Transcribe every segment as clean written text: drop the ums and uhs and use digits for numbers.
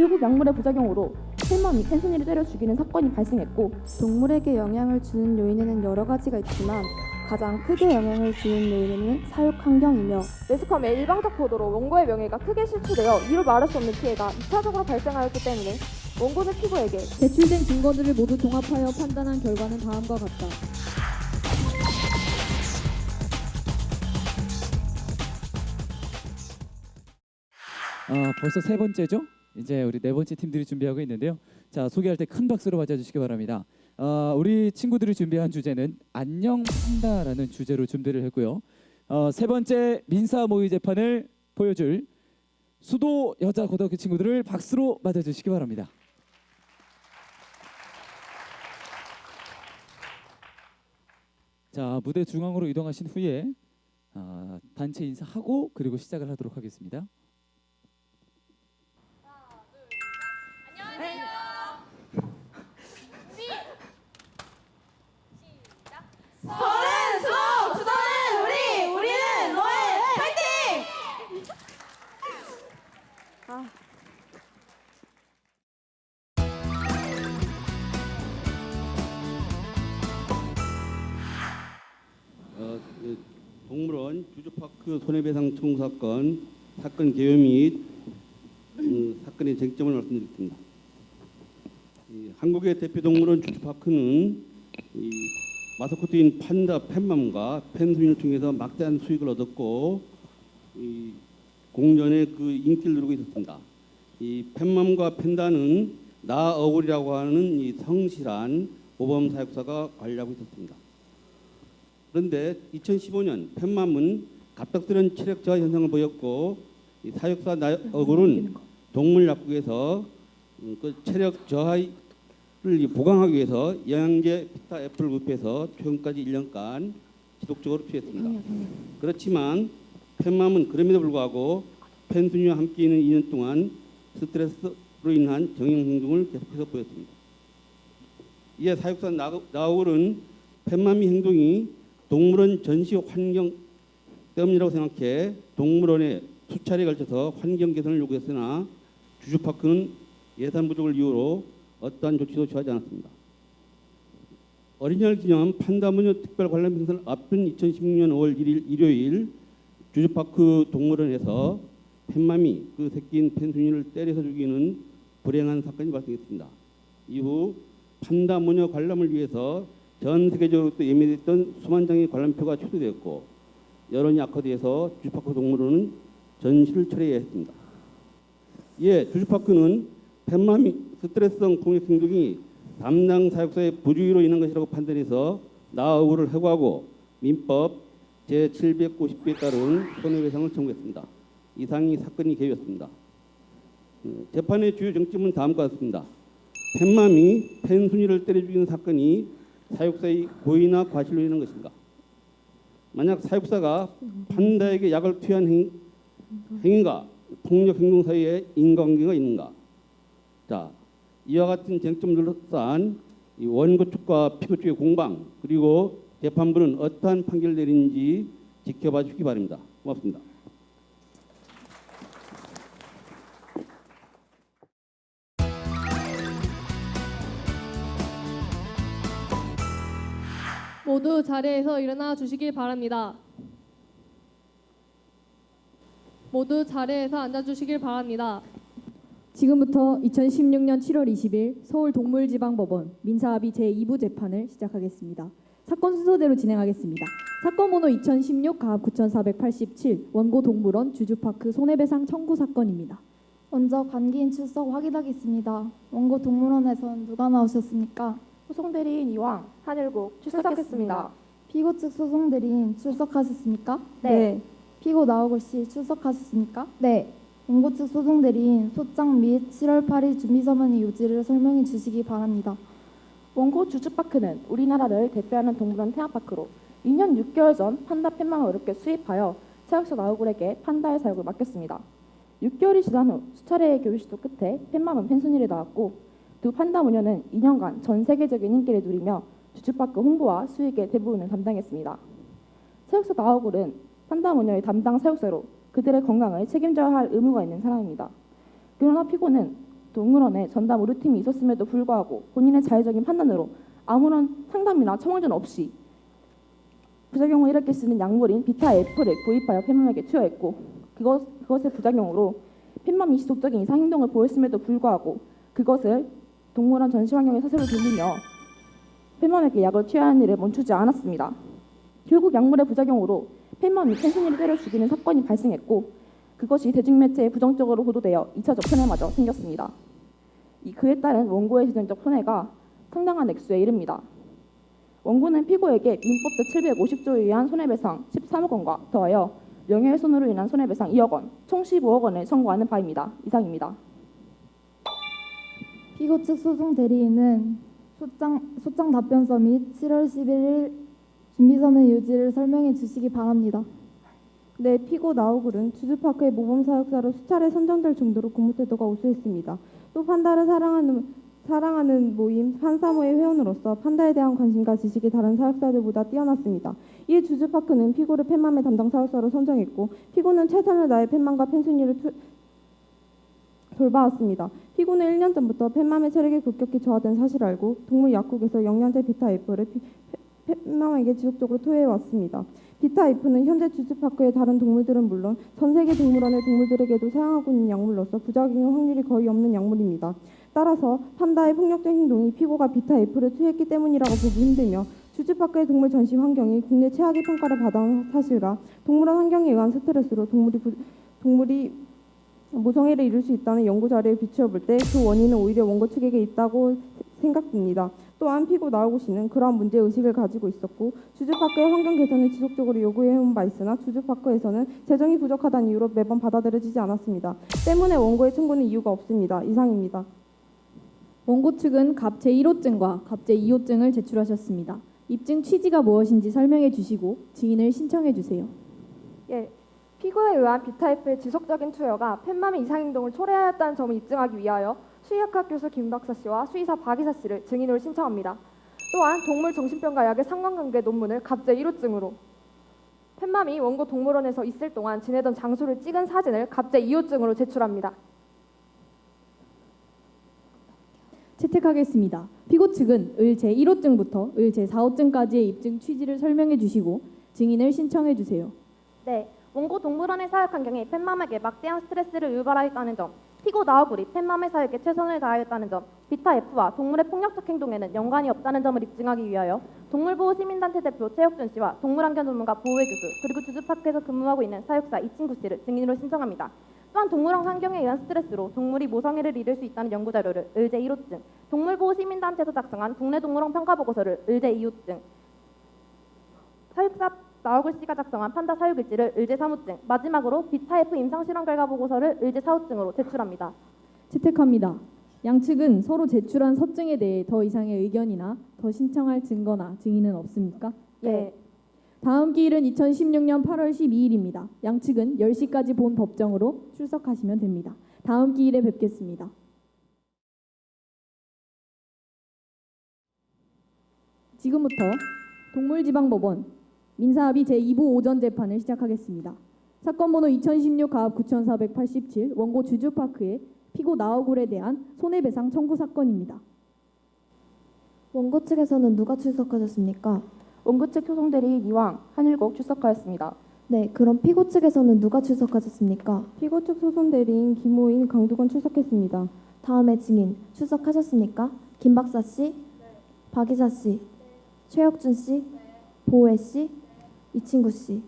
결국 약물의 부작용으로 팬맘이 팬순이를 때려 죽이는 사건이 발생했고, 동물에게 영향을 주는 요인에는 여러 가지가 있지만 가장 크게 영향을 주는 요인은 사육 환경이며 매스컴의 일방적 보도로 원고의 명예가 크게 실추되어 이루 말할 수 없는 피해가 2차적으로 발생하였기 때문에 원고는 피고에게 제출된 증거들을 모두 종합하여 판단한 결과는 다음과 같다. 벌써 세 번째죠? 이제 우리 네 번째 팀들이 준비하고 있는데요. 자, 소개할 때 큰 박수로 맞아주시기 바랍니다. 우리 친구들이 준비한 주제는 안녕 판다라는 주제로 준비를 했고요. 세 번째 민사 모의 재판을 보여줄 수도 여자 고등학교 친구들을 박수로 맞아주시기 바랍니다. 자, 무대 중앙으로 이동하신 후에 단체 인사하고 그리고 시작을 하도록 하겠습니다. 동물원 주주파크 손해배상 청구 사건 개요 및 사건의 쟁점을 말씀드리겠습니다. 한국의 대표 동물원 주주파크는 마스코트인 판다 팬맘과 팬순이를 통해서 막대한 수익을 얻었고 공전에 그 인기를 누리고 있었습니다. 이 팬맘과 팬다는 나어울이라고 하는 이 성실한 모범 사육사가 관리하고 있었습니다. 그런데 2015년 팬맘은 갑작스런 체력 저하 현상을 보였고 이 사육사 나어울은 동물 약국에서 그 체력 저하를 보강하기 위해서 영양제 피타 애플을 구입해서 최근까지 1년간 지속적으로 투여했습니다. 그렇지만 팬맘은 그럼에도 불구하고 팬순이와 함께 있는 2년 동안 스트레스로 인한 정형 행동을 계속해서 보였습니다. 이에 사육사 나어울은 팬맘의 행동이 동물원 전시 환경 때문이라고 생각해 동물원에 수차례에 걸쳐서 환경 개선을 요구했으나 주주파크는 예산 부족을 이유로 어떠한 조치도 취하지 않았습니다. 어린이날 기념 판다무녀 특별 관람 행사를 앞둔 2016년 5월 1일 일요일 주주파크 동물원에서 팬맘이 그 새끼인 팬순이를 때려서 죽이는 불행한 사건이 발생했습니다. 이후 판다무녀 관람을 위해서 전 세계적으로 또 예매됐던 수만 장의 관람표가 취소되었고 여론이 악화돼서 주주파크 동물원은 전시를 철회해야 했습니다. 이에 주주파크는 팬맘이 스트레스성 공익 행동이 담당 사육사의 부주의로 인한 것이라고 판단해서 나어울을 해고하고 민법 제790조에 따른 손해배상을 청구했습니다. 이상이 사건이 개요였습니다. 재판의 주요 쟁점은 다음과 같습니다. 팬맘이 팬순이를 때려 죽이는 사건이 사육사의 고의나 과실로 인한 것인가? 만약 사육사가 판다에게 약을 투여한 행위가 폭력 행동 사이에 인과관계가 있는가? 자, 이와 같은 쟁점을 둘러싼 원고 측과 피고 측의 공방 그리고 재판부는 어떠한 판결을 내리는지 지켜봐 주시기 바랍니다. 고맙습니다. 모두 자리에서 일어나 주시길 바랍니다. 모두 자리에서 앉아 주시길 바랍니다. 지금부터 2016년 7월 20일 서울동물지방법원 민사합의 제2부 재판을 시작하겠습니다. 사건 순서대로 진행하겠습니다. 사건 번호 2016 가압 9487 원고 동물원 주주파크 손해배상 청구 사건입니다. 먼저 관계인 출석 확인하겠습니다. 원고 동물원에선 누가 나오셨습니까? 소송대리인 이왕, 한일국 출석했습니다. 피고 측 소송대리인 출석하셨습니까? 네. 피고 나오골 씨 출석하셨습니까? 네. 원고 측 소송대리인 소장 및 7월 8일 준비서면의 요지를 설명해 주시기 바랍니다. 원고 주주파크는 우리나라를 대표하는 동물원 테마파크로 2년 6개월 전 판다 팬맘을 어렵게 수입하여 사육사 나우굴에게 판다의 사육을 맡겼습니다. 6개월이 지난 후 수차례의 교육 시도 끝에 팬맘은 팬순이를 낳았고 두 판다 무녀는 2년간 전 세계적인 인기를 누리며 주주파크 홍보와 수익의 대부분을 담당했습니다. 사육사 나우굴은 판다 무녀의 담당 사육사로 그들의 건강을 책임져야 할 의무가 있는 사람입니다. 그러나 피고는 동물원에 전담 의료팀이 있었음에도 불구하고 본인의 자의적인 판단으로 아무런 상담이나 처방전 없이 부작용을 일으킬 수 있는 약물인 비타 F를 구입하여 팬맘에게 투여했고 그것의 부작용으로 팬맘이 지속적인 이상 행동을 보였음에도 불구하고 그것을 동물원 전시 환경에 사설을 돌리며 팬맘에게 약을 투여하는 일을 멈추지 않았습니다. 결국 약물의 부작용으로 팬맘이 펜순이를 때려 죽이는 사건이 발생했고 그것이 대중매체에 부정적으로 보도되어 2차적 손해마저 생겼습니다. 그에 따른 원고의 재정적 손해가 상당한 액수에 이릅니다. 원고는 피고에게 민법 제750조에 의한 손해배상 13억 원과 더하여 명예훼손으로 인한 손해배상 2억 원, 총 15억 원을 청구하는 바입니다. 이상입니다. 피고 측 소송 대리인은 소장 답변서 및 7월 11일 준비서면 유지를 설명해 주시기 바랍니다. 네, 피고 나우글은 주주파크의 모범 사육사로 수차례 선정될 정도로 근무 태도가 우수했습니다. 또 판다를 사랑하는 모임 판사모의 회원으로서 판다에 대한 관심과 지식이 다른 사육사들보다 뛰어났습니다. 이에 주주파크는 피고를 팬맘의 담당 사육사로 선정했고 피고는 최선을 다해 팬맘과 팬순이를 돌봐왔습니다. 피고는 1년 전부터 팬맘의 체력이 급격히 저하된 사실을 알고 동물 약국에서 영양제 비타 F를 팬맘에게 지속적으로 투여해왔습니다. 비타 F는 현재 주주파크의 다른 동물들은 물론 전 세계 동물원의 동물들에게도 사용하고 있는 약물로서 부작용의 확률이 거의 없는 약물입니다. 따라서 판다의 폭력적 행동이 피고가 비타 F를 투여했기 때문이라고 보기 힘들며 주주파크의 동물 전시 환경이 국내 최악의 평가를 받아온 사실과 동물원 환경에 의한 스트레스로 동물이 모성애를 이룰 수 있다는 연구 자료에 비추어 볼 때 그 원인은 오히려 원고 측에게 있다고 생각됩니다. 또한 피고 나우고 씨는 그러한 문제 의식을 가지고 있었고 주주파크의 환경 개선을 지속적으로 요구해온 바 있으나 주주파크에서는 재정이 부족하다는 이유로 매번 받아들여지지 않았습니다. 때문에 원고의 청구는 이유가 없습니다. 이상입니다. 원고 측은 갑 제1호증과 갑 제2호증을 제출하셨습니다. 입증 취지가 무엇인지 설명해 주시고 증인을 신청해 주세요. 예, 피고에 의한 비타이프의 지속적인 투여가 팬맘의 이상행동을 초래하였다는 점을 입증하기 위하여 수의학학 교수 김 박사 씨와 수의사 박 이사 씨를 증인으로 신청합니다. 또한 동물 정신병과 약의 상관관계 논문을 갑 제1호증으로 팬맘이 원고 동물원에서 있을 동안 지내던 장소를 찍은 사진을 갑 제2호증으로 제출합니다. 채택하겠습니다. 피고 측은 을 제1호증부터 을 제4호증까지의 입증 취지를 설명해 주시고 증인을 신청해 주세요. 네, 원고 동물원의 사육 환경이 팬맘에게 막대한 스트레스를 유발하였다는 점, 피고 나우글이 팬맘의 사육에 최선을 다하였다는 점, 비타 F와 동물의 폭력적 행동에는 연관이 없다는 점을 입증하기 위하여 동물보호시민단체 대표 최혁준 씨와 동물환경 전문가 보호회 교수 그리고 주주파크에서 근무하고 있는 사육사 이친구 씨를 증인으로 신청합니다. 또한 동물원 환경에 의한 스트레스로 동물이 모성애를 잃을 수 있다는 연구자료를 을 제1호증, 동물보호시민단체에서 작성한 국내 동물원 평가보고서를 을 제2호증, 사육사 나우글 씨가 작성한 판다 사육일지를 을 제3호증, 마지막으로 비타 F 임상실험 결과 보고서를 을 제4호증으로 제출합니다. 채택합니다. 양측은 서로 제출한 서증에 대해 더 이상의 의견이나 더 신청할 증거나 증인은 없습니까? 예. 다음 기일은 2016년 8월 12일입니다. 양측은 10시까지 본 법정으로 출석하시면 됩니다. 다음 기일에 뵙겠습니다. 지금부터 동물지방법원 민사합의 제2부 오전 재판을 시작하겠습니다. 사건 번호 2016 가압 9487 원고 주주파크의 피고 나우글에 대한 손해배상 청구 사건입니다. 원고 측에서는 누가 출석하셨습니까? 원고 측 소송 대리인 이왕, 한일곡 출석하였습니다. 네, 그럼 피고 측에서는 누가 출석하셨습니까? 피고 측 소송 대리인 김호인, 강두건 출석했습니다. 다음에 증인 출석하셨습니까? 김 박사 씨, 박 이사 씨, 최혁준 씨, 보혜 씨, 이친구 씨.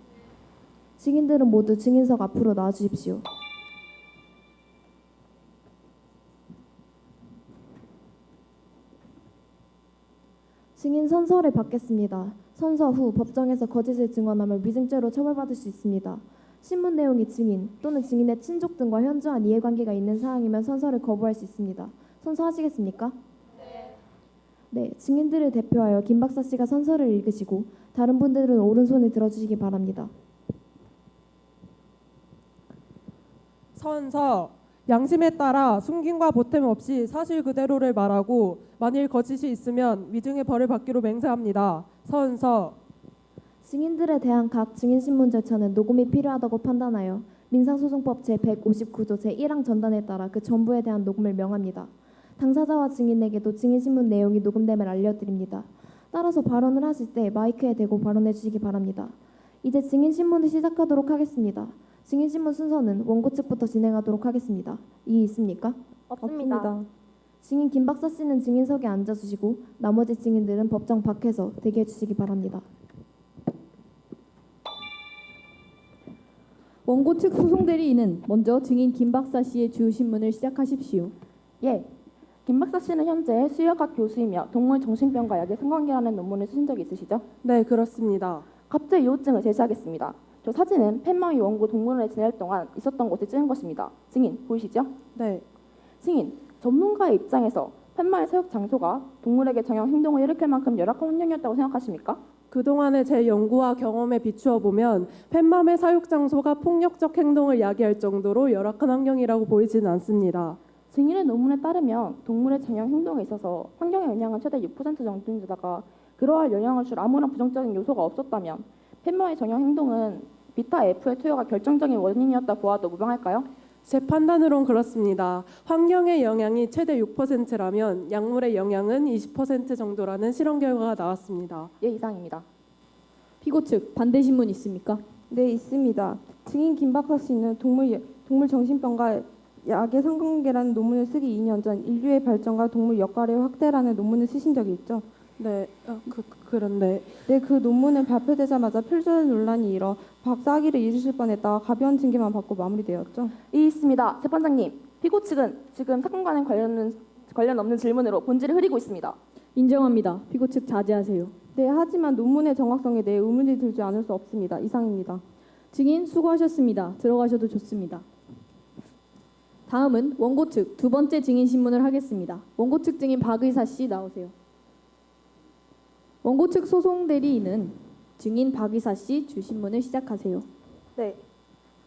증인들은 모두 증인석 앞으로 나와주십시오. 증인 선서를 받겠습니다. 선서 후 법정에서 거짓을 증언하면 위증죄로 처벌받을 수 있습니다. 신문 내용이 증인 또는 증인의 친족 등과 현저한 이해관계가 있는 사항이면 선서를 거부할 수 있습니다. 선서하시겠습니까? 네, 증인들을 대표하여 김 박사 씨가 선서를 읽으시고 다른 분들은 오른손을 들어주시기 바랍니다. 선서 양심에 따라 숨김과 보탬 없이 사실 그대로를 말하고 만일 거짓이 있으면 위증의 벌을 받기로 맹세합니다. 선서 증인들에 대한 각 증인 신문 절차는 녹음이 필요하다고 판단하여 민사소송법 제159조 제1항 전단에 따라 그 전부에 대한 녹음을 명합니다. 당사자와 증인에게도 증인신문 내용이 녹음됨을 알려드립니다. 따라서 발언을 하실 때 마이크에 대고 발언해 주시기 바랍니다. 이제 증인신문을 시작하도록 하겠습니다. 증인신문 순서는 원고 측부터 진행하도록 하겠습니다. 이의 있습니까? 없습니다. 증인 김 박사 씨는 증인석에 앉아주시고 나머지 증인들은 법정 밖에서 대기해 주시기 바랍니다. 원고 측 소송 대리인은 먼저 증인 김 박사 씨의 주 신문을 시작하십시오. 예. 김 박사 씨는 현재 수의학학 교수이며 동물 정신병과 약의 상관계라는 논문을 쓰신 적이 있으시죠? 네, 그렇습니다. 갑자기 요증을 제시하겠습니다. 저 사진은 팬마미 원고 동물원에 지낼 동안 있었던 곳에 찍은 것입니다. 증인 보이시죠? 네, 증인, 전문가의 입장에서 팬마의 사육 장소가 동물에게 정형 행동을 일으킬 만큼 열악한 환경이었다고 생각하십니까? 그동안의 제 연구와 경험에 비추어 보면 펫맘의 사육 장소가 폭력적 행동을 야기할 정도로 열악한 환경이라고 보이지는 않습니다. 증인의 논문에 따르면 동물의 정형 행동에 있어서 환경의 영향은 최대 6% 정도인데다가 그러할 영향을 줄 아무런 부정적인 요소가 없었다면 팬마의 정형 행동은 비타 F의 투여가 결정적인 원인이었다 보아도 무방할까요? 제 판단으론 그렇습니다. 환경의 영향이 최대 6%라면 약물의 영향은 20% 정도라는 실험 결과가 나왔습니다. 예, 이상입니다. 피고 측 반대 신문 있습니까? 네, 있습니다. 증인 김 박사 씨는 동물 정신병과 약의 상관관계라는 논문을 쓰기 2년 전 인류의 발전과 동물 역할의 확대라는 논문을 쓰신 적이 있죠. 네, 그런데 네, 그 논문은 발표되자마자 표절 논란이 일어 박사 학위를 잃으실 뻔했다가 가벼운 징계만 받고 마무리되었죠. 이 있습니다. 재판장님, 피고 측은 지금 사건과는 관련 없는 질문으로 본질을 흐리고 있습니다. 인정합니다. 피고 측 자제하세요. 네, 하지만 논문의 정확성에 대해 의문이 들지 않을 수 없습니다. 이상입니다. 증인 수고하셨습니다. 들어가셔도 좋습니다. 다음은 원고 측 두 번째 증인 신문을 하겠습니다. 원고 측 증인 박의사 씨 나오세요. 원고 측 소송 대리인은 증인 박의사 씨 주 신문을 시작하세요. 네.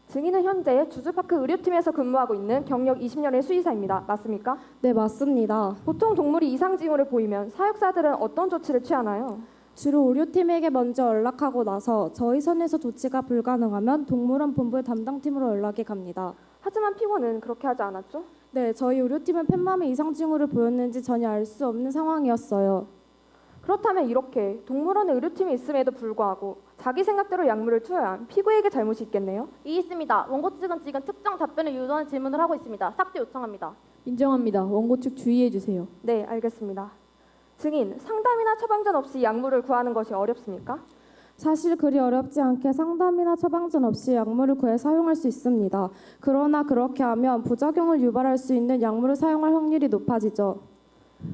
증인은 현재 주주파크 의료팀에서 근무하고 있는 경력 20년의 수의사입니다. 맞습니까? 네, 맞습니다. 보통 동물이 이상 징후를 보이면 사육사들은 어떤 조치를 취하나요? 주로 의료팀에게 먼저 연락하고 나서 저희 선에서 조치가 불가능하면 동물원 본부 담당팀으로 연락이 갑니다. 하지만 피고는 그렇게 하지 않았죠? 네, 저희 의료팀은 펫맘이 이상 징후를 보였는지 전혀 알 수 없는 상황이었어요. 그렇다면 이렇게 동물원에 의료팀이 있음에도 불구하고 자기 생각대로 약물을 투여한 피고에게 잘못이 있겠네요? 이 있습니다. 원고 측은 지금 특정 답변을 유도하는 질문을 하고 있습니다. 삭제 요청합니다. 인정합니다. 원고 측 주의해 주세요. 네, 알겠습니다. 증인, 상담이나 처방전 없이 약물을 구하는 것이 어렵습니까? 사실 그리 어렵지 않게 상담이나 처방전 없이 약물을 구해 사용할 수 있습니다. 그러나 그렇게 하면 부작용을 유발할 수 있는 약물을 사용할 확률이 높아지죠.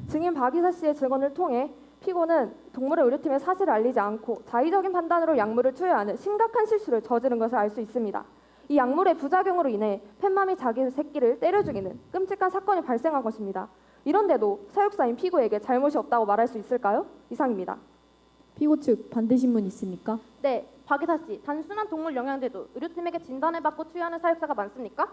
증인 박이사 씨의 증언을 통해 피고는 동물의 의료팀에 사실을 알리지 않고 자의적인 판단으로 약물을 투여하는 심각한 실수를 저지른 것을 알 수 있습니다. 이 약물의 부작용으로 인해 펫맘이 자기 새끼를 때려 죽이는 끔찍한 사건이 발생한 것입니다. 이런데도 사육사인 피고에게 잘못이 없다고 말할 수 있을까요? 이상입니다. 피고 측 반대 신문 있습니까? 네, 박이사 씨, 단순한 동물 영양제도 의료팀에게 진단을 받고 투여하는 사육사가 많습니까?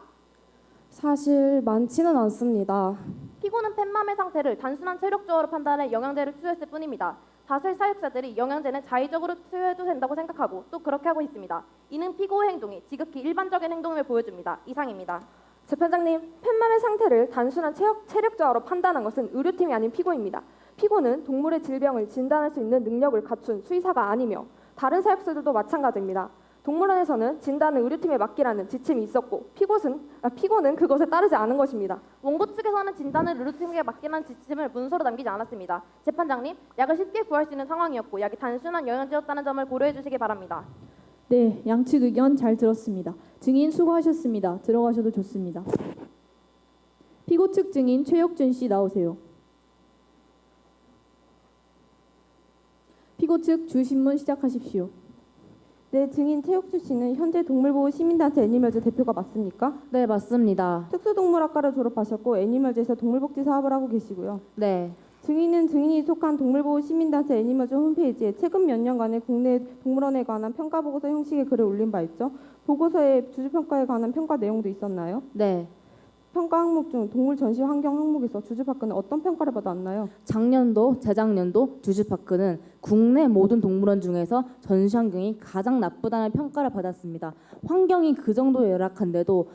사실 많지는 않습니다. 피고는 펫맘의 상태를 단순한 체력 저하로 판단해 영양제를 투여했을 뿐입니다. 다수의 사육사들이 영양제는 자의적으로 투여해도 된다고 생각하고 또 그렇게 하고 있습니다. 이는 피고의 행동이 지극히 일반적인 행동임을 보여줍니다. 이상입니다. 재판장님, 펫맘의 상태를 단순한 체력 저하로 판단한 것은 의료팀이 아닌 피고입니다. 피고는 동물의 질병을 진단할 수 있는 능력을 갖춘 수의사가 아니며 다른 사육사들도 마찬가지입니다. 동물원에서는 진단을 의료팀에 맡기라는 지침이 있었고 피고는 그것에 따르지 않은 것입니다. 원고 측에서는 진단을 의료팀에게 맡기라는 지침을 문서로 남기지 않았습니다. 재판장님, 약을 쉽게 구할 수 있는 상황이었고 약이 단순한 영양제였다는 점을 고려해 주시기 바랍니다. 네, 양측 의견 잘 들었습니다. 증인 수고하셨습니다. 들어가셔도 좋습니다. 피고 측 증인 최혁준 씨 나오세요. 피고 측 주 신문 시작하십시오. 네, 증인 최혁주 씨는 현재 동물보호 시민단체 애니멀즈 대표가 맞습니까? 네, 맞습니다. 특수동물학과를 졸업하셨고 애니멀즈에서 동물복지 사업을 하고 계시고요. 네. 증인은 증인이 속한 동물보호 시민단체 애니멀즈 홈페이지에 최근 몇 년간의 국내 동물원에 관한 평가보고서 형식의 글을 올린 바 있죠. 보고서에 주주평가에 관한 평가 내용도 있었나요? 네. 평가 항목 중 동물 전시 환경 항목에서 주주파크는 어떤 평가를 받았나요? 작년도, 재작년도 주주파크는 국내 모든 동물원 중에서 전시 환경이 가장 나쁘다는 평가를 받았습니다. 환경이 그 정도 열악한데도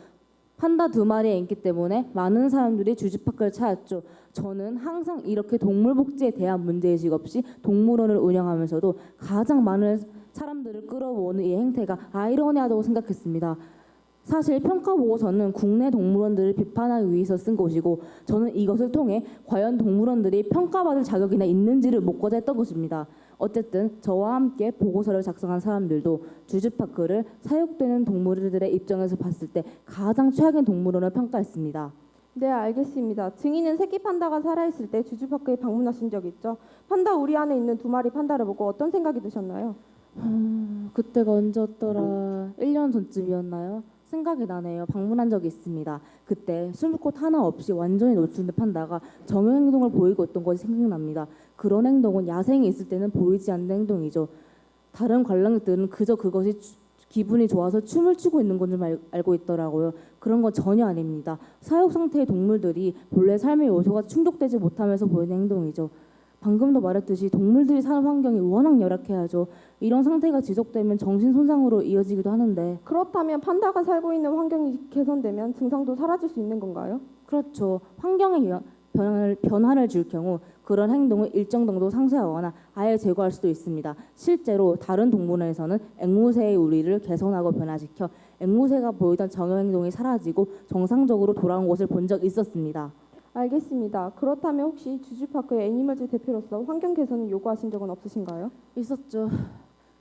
판다 2마리의 인기 때문에 많은 사람들이 주주파크를 찾았죠. 저는 항상 이렇게 동물 복지에 대한 문제의식 없이 동물원을 운영하면서도 가장 많은 사람들을 끌어모으는 이 행태가 아이러니하다고 생각했습니다. 사실 평가 보고서는 국내 동물원들을 비판하기 위해서 쓴 것이고 저는 이것을 통해 과연 동물원들이 평가받을 자격이나 있는지를 묻고자 했던 것입니다. 어쨌든 저와 함께 보고서를 작성한 사람들도 주주파크를 사육되는 동물들의 입장에서 봤을 때 가장 최악인 동물원을 평가했습니다. 네, 알겠습니다. 증인은 새끼 판다가 살아있을 때 주주파크에 방문하신 적 있죠? 판다 우리 안에 있는 2마리 판다를 보고 어떤 생각이 드셨나요? 그때가 언제였더라? 1년 전쯤이었나요? 생각이 나네요. 방문한 적이 있습니다. 그때 숨꽃 하나 없이 완전히 노출된 판다가 정형 행동을 보이고 있던 것이 생각납니다. 그런 행동은 야생에 있을 때는 보이지 않는 행동이죠. 다른 관람객들은 그저 그것이 기분이 좋아서 춤을 추고 있는 건 줄 알고 있더라고요. 그런 건 전혀 아닙니다. 사육 상태의 동물들이 본래 삶의 요소가 충족되지 못하면서 보이는 행동이죠. 방금도 말했듯이 동물들이 사는 환경이 워낙 열악해야죠. 이런 상태가 지속되면 정신 손상으로 이어지기도 하는데. 그렇다면 판다가 살고 있는 환경이 개선되면 증상도 사라질 수 있는 건가요? 그렇죠. 환경에 변화를 줄 경우 그런 행동을 일정 정도 상쇄하거나 아예 제거할 수도 있습니다. 실제로 다른 동물원에서는 앵무새의 우리를 개선하고 변화시켜 앵무새가 보이던 정형 행동이 사라지고 정상적으로 돌아온 것을 본 적 있었습니다. 알겠습니다. 그렇다면 혹시 주주파크의 애니멀즈 대표로서 환경 개선을 요구하신 적은 없으신가요? 있었죠.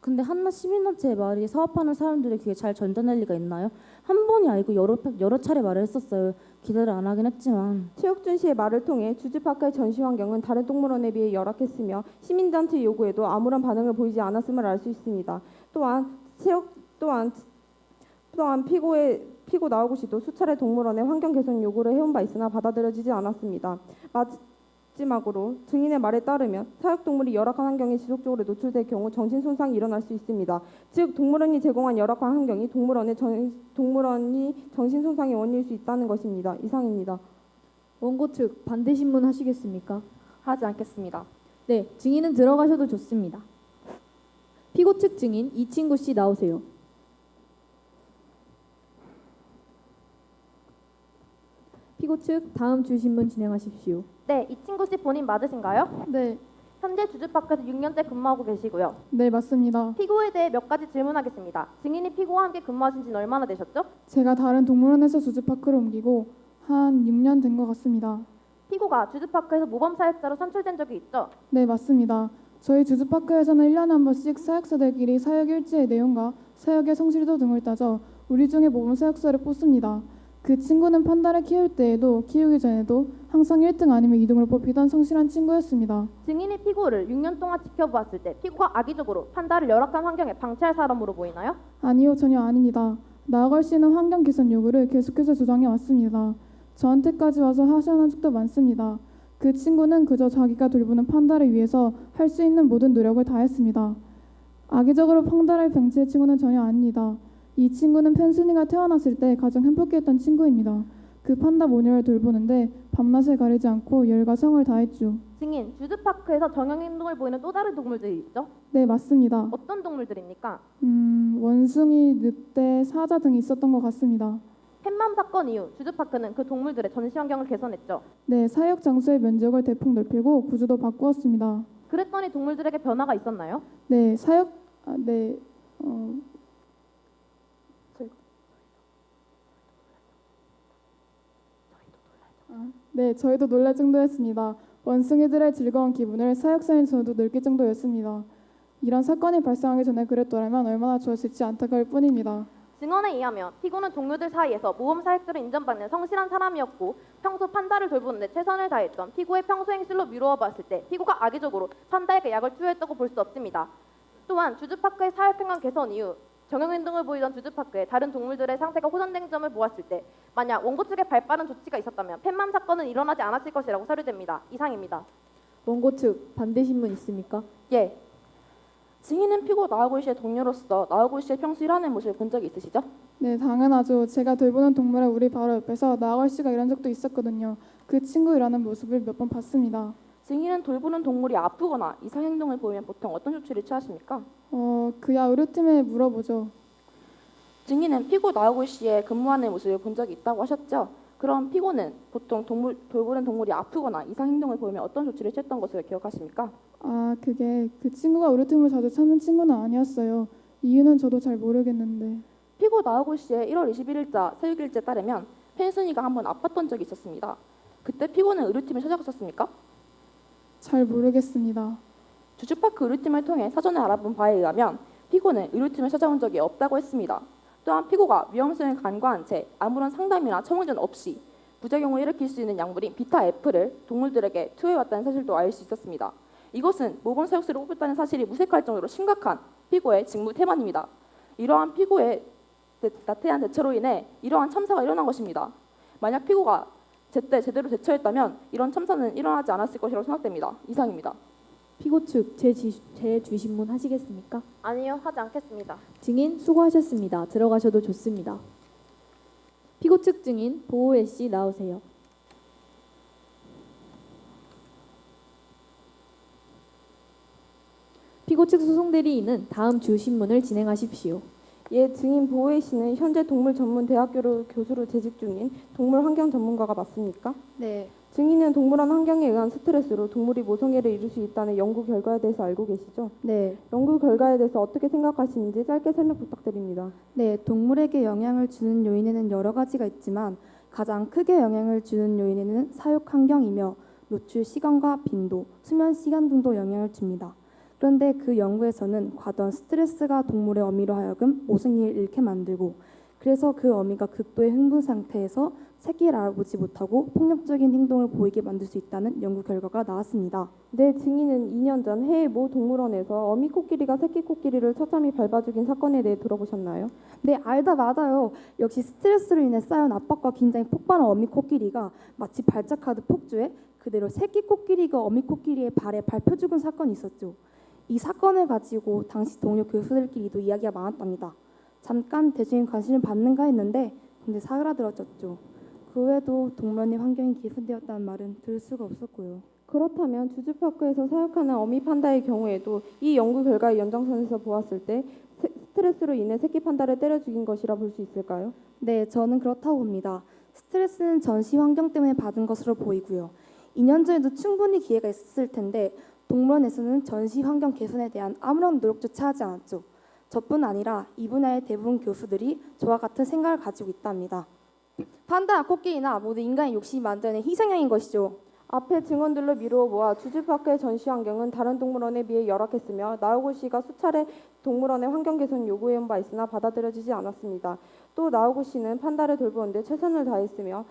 근데 한낱 시민단체의 말이 사업하는 사람들의 귀에 잘 전달될 리가 있나요? 한 번이 아니고 여러 차례 말을 했었어요. 기대를 안 하긴 했지만. 최욱준 씨의 말을 통해 주주파크의 전시 환경은 다른 동물원에 비해 열악했으며 시민단체 요구에도 아무런 반응을 보이지 않았음을 알 수 있습니다. 또한 피고 나오고 씨도 수차례 동물원의 환경 개선 요구를 해온 바 있으나 받아들여지지 않았습니다. 마지막으로 증인의 말에 따르면 사육동물이 열악한 환경에 지속적으로 노출될 경우 정신 손상이 일어날 수 있습니다. 즉 동물원이 제공한 열악한 환경이 동물원이 정신 손상의 원인일 수 있다는 것입니다. 이상입니다. 원고 측 반대 신문 하시겠습니까? 하지 않겠습니다. 네, 증인은 들어가셔도 좋습니다. 피고 측 증인 이친구 씨 나오세요. 피고 측 다음 주신문 진행하십시오. 네, 이 친구 씨 본인 맞으신가요? 네, 현재 주주파크에서 6년째 근무하고 계시고요. 네 맞습니다. 피고에 대해 몇 가지 질문하겠습니다. 증인이 피고와 함께 근무하신 지는 얼마나 되셨죠? 제가 다른 동물원에서 주주파크로 옮기고 한 6년 된 것 같습니다. 피고가 주주파크에서 모범 사육자로 선출된 적이 있죠? 네 맞습니다. 저희 주주파크에서는 1년에 한 번씩 사육사들끼리 사육 일지의 내용과 사육의 성실도 등을 따져 우리 중에 모범 사육사를 뽑습니다. 그 친구는 판다를 키울 때에도 키우기 전에도 항상 1등 아니면 2등으로 뽑히던 성실한 친구였습니다. 증인이 피고를 6년 동안 지켜보았을 때 피고가 악의적으로 판다를 열악한 환경에 방치할 사람으로 보이나요? 아니요, 전혀 아닙니다. 나아갈 수 있는 환경 개선 요구를 계속해서 주장해 왔습니다. 저한테까지 와서 하소연한 적도 많습니다. 그 친구는 그저 자기가 돌보는 판다를 위해서 할 수 있는 모든 노력을 다했습니다. 악의적으로 판다를 방치할 친구는 전혀 아닙니다. 이 친구는 펜순이가 태어났을 때 가장 행복했던 친구입니다. 그 판다 모녀를 돌보는데 밤낮을 가리지 않고 열과 성을 다했죠. 증인, 주주파크에서 정형 행동을 보이는 또 다른 동물들이 있죠? 네, 맞습니다. 어떤 동물들입니까? 원숭이, 늑대, 사자 등이 있었던 것 같습니다. 햇맘 사건 이후 주주파크는 그 동물들의 전시 환경을 개선했죠. 네, 사육 장소의 면적을 대폭 넓히고 구조도 바꾸었습니다. 그랬더니 동물들에게 변화가 있었나요? 네, 저희도 놀랄 정도였습니다. 원숭이들의 즐거운 기분을 사육사인 저도 느낄 정도였습니다. 이런 사건이 발생하기 전에 그랬더라면 얼마나 좋았을지 안타까울 뿐입니다. 증언에 의하면 피고는 동료들 사이에서 모범 사육자로 인정받는 성실한 사람이었고 평소 판다를 돌보는데 최선을 다했던 피고의 평소 행실로 미루어 봤을 때 피고가 악의적으로 판다에게 약을 투여했다고 볼 수 없습니다. 또한 주주파크의 사육행관 개선 이후 정형 행동을 보이던 주주파크의 다른 동물들의 상태가 호전된 점을 보았을 때 만약 원고 측의 발빠른 조치가 있었다면 팻맘 사건은 일어나지 않았을 것이라고 사료됩니다. 이상입니다. 원고 측 반대 신문 있습니까? 예. 증인은 피고 나우굴 씨의 동료로서 나우굴 씨의 평소 일하는 모습을 본 적이 있으시죠? 네, 당연하죠. 제가 돌보는 동물의 우리 바로 옆에서 나걸 씨가 일한 적도 있었거든요. 그 친구 일하는 모습을 몇 번 봤습니다. 증인은 돌보는 동물이 아프거나 이상 행동을 보이면 보통 어떤 조치를 취하십니까? 그야 의료팀에 물어보죠. 증인은 피고 나우굴 씨의 근무하는 모습을 본 적이 있다고 하셨죠? 그럼 피고는 보통 돌보는 동물이 아프거나 이상 행동을 보이면 어떤 조치를 취했던 것으로 기억하십니까? 그게 그 친구가 의료팀을 자주 찾는 친구는 아니었어요. 이유는 저도 잘 모르겠는데. 피고 나우굴 씨의 1월 21일자 사육일지에 따르면 펜순이가 한번 아팠던 적이 있었습니다. 그때 피고는 의료팀을 찾아갔었습니까? 잘 모르겠습니다. 주주파크 의료팀을 통해 사전에 알아본 바에 의하면 피고는 의료팀을 찾아온 적이 없다고 했습니다. 또한 피고가 위험성을 간과한 채 아무런 상담이나 처방전 없이 부작용을 일으킬 수 있는 약물인 비타-F를 동물들에게 투여해왔다는 사실도 알 수 있었습니다. 이것은 모범 사육수를 뽑혔다는 사실이 무색할 정도로 심각한 피고의 직무 태만입니다. 이러한 피고의 나태한 대처로 인해 이러한 참사가 일어난 것입니다. 만약 피고가 제때 제대로 대처했다면 이런 참사는 일어나지 않았을 것이라고 생각됩니다. 이상입니다. 피고 측 재주신문 하시겠습니까? 아니요, 하지 않겠습니다. 증인 수고하셨습니다. 들어가셔도 좋습니다. 피고 측 증인 보호혜 씨 나오세요. 피고 측 소송대리인은 다음 주신문을 진행하십시오. 예, 증인 보호혜 씨는 현재 동물 전문 대학교로 교수로 재직 중인 동물 환경 전문가가 맞습니까? 네. 증인은 동물원 환경에 의한 스트레스로 동물이 모성애를 이룰 수 있다는 연구 결과에 대해서 알고 계시죠? 네. 연구 결과에 대해서 어떻게 생각하시는지 짧게 설명 부탁드립니다. 네, 동물에게 영향을 주는 요인에는 여러 가지가 있지만 가장 크게 영향을 주는 요인에는 사육 환경이며 노출 시간과 빈도, 수면 시간 등도 영향을 줍니다. 그런데 그 연구에서는 과도한 스트레스가 동물의 어미로 하여금 모성애를 잃게 만들고 그래서 그 어미가 극도의 흥분 상태에서 새끼를 알아보지 못하고 폭력적인 행동을 보이게 만들 수 있다는 연구 결과가 나왔습니다. 네, 증인은 2년 전 해외 모 동물원에서 어미 코끼리가 새끼 코끼리를 처참히 밟아 죽인 사건에 대해 들어보셨나요? 네, 알다 맞아요. 역시 스트레스로 인해 쌓여온 압박과 긴장이 폭발한 어미 코끼리가 마치 발작하듯 폭주해 그대로 새끼 코끼리가 어미 코끼리의 발에 밟혀 죽은 사건이 있었죠. 이 사건을 가지고 당시 동료 교수들끼리도 이야기가 많았답니다. 잠깐 대중의 관심을 받는가 했는데 근데 사그라들어졌죠. 그 외에도 동물원의 환경이 개선되었다는 말은 들을 수가 없었고요. 그렇다면 주주파크에서 사육하는 어미 판다의 경우에도 이 연구 결과의 연장선에서 보았을 때 스트레스로 인해 새끼 판다를 때려 죽인 것이라 볼 수 있을까요? 네, 저는 그렇다고 봅니다. 스트레스는 전시 환경 때문에 받은 것으로 보이고요. 2년 전에도 충분히 기회가 있었을 텐데 동물원에서는 전시 환경 개선에 대한 아무런 노력조차 하지 않았죠. 저뿐 아니라 이 분야의 대부분 교수들이 저와 같은 생각을 가지고 있답니다. 판다나 코끼리나 모두 인간의 욕심이 만드는 희생양인 것이죠. 앞의 증언들로 미루어 보아 주주파크의 전시 환경은 다른 동물원에 비해 열악했으며 나우굴 씨가 수차례 동물원의 환경 개선 요구해온 바 있으나 받아들여지지 않았습니다. 또 나우굴 씨는 판다를 돌보는데 최선을 다했으며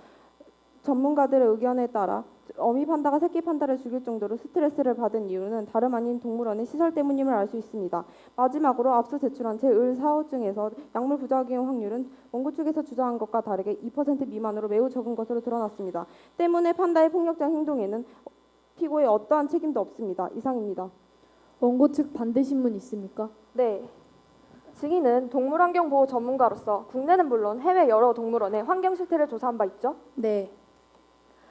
전문가들의 의견에 따라 어미 판다가 새끼 판다를 죽일 정도로 스트레스를 받은 이유는 다름 아닌 동물원의 시설 때문임을 알 수 있습니다. 마지막으로 앞서 제출한 제1사호증에서 약물 부작용 확률은 원고 측에서 주장한 것과 다르게 2% 미만으로 매우 적은 것으로 드러났습니다. 때문에 판다의 폭력적 행동에는 피고의 어떠한 책임도 없습니다. 이상입니다. 원고 측 반대 신문 있습니까? 네. 증인은 동물환경보호 전문가로서 국내는 물론 해외 여러 동물원의 환경 실태를 조사한 바 있죠? 네.